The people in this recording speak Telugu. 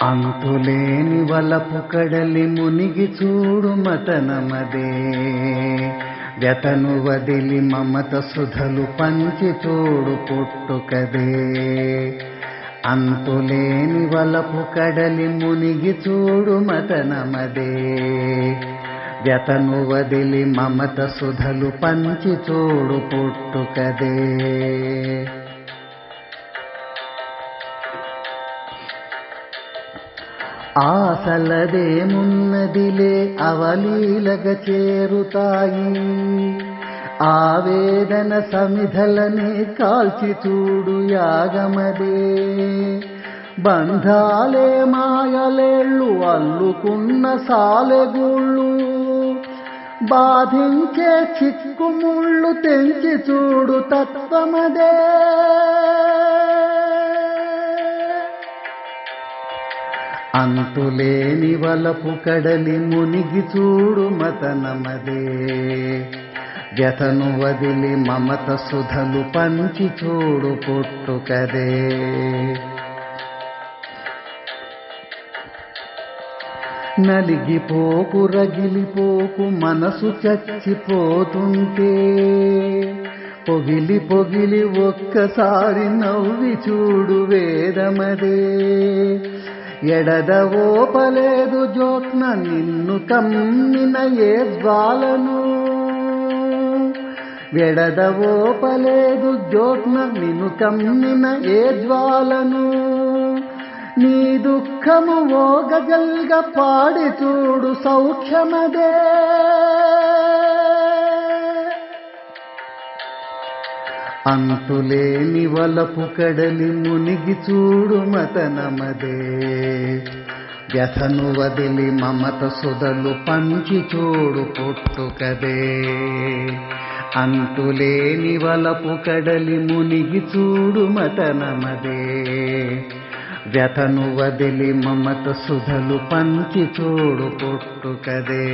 అంతులేని వలపు కడలి మునిగి చూడు మతనమదే, వ్యతను వదిలి మమత సుధలు పంచి చూడు పుట్టుకదే. అంతులేని వలపు కడలి మునిగి చూడు మతనమదే, వ్యతను వదిలి మమత సుధలు పంచి చూడు పుట్టుకదే. ఆశలదేమున్నదిలే అవలీలగ చేరుతాయి, ఆవేదన సమిధలనే కాల్చి చూడు యాగమదే. బంధాలే మాయలేళ్ళు అల్లుకున్న సాలెగూళ్ళు, బాధించే చిక్కుముళ్ళు తెంచి చూడు తత్వమదే. అంతులేని వలపు కడలి మునిగి చూడు మతనమదే, వ్యతను వదిలి మమత సుధలు పంచి చూడు పుట్టుకదే. నలిగిపోకు రగిలిపోకు మనసు చచ్చిపోతుంటే, పొగిలి పొగిలి ఒక్కసారి నవ్వి చూడు వేదమదే. ఎడదవోపలేదు జ్యోత్న నిన్ను కమ్మిన ఏ జ్వాలను, ఎడదవోపలేదు జ్యోత్న నిన్ను కమ్మిన ఏ జ్వాలను. నీ దుఃఖము ఓగగల్గ పాడి చూడు సౌఖ్యమదే. అంతులేని వలపు కడలి మునిగి చూడు మతనమదే, వ్యథను వదిలి మమత సుధలు పంచి చూడు పుట్టుకదే. అంతులేని వలపు కడలి మునిగి చూడు మతనమదే, వ్యథను వదిలి మమత సుధలు పంచి చూడు పుట్టుకదే.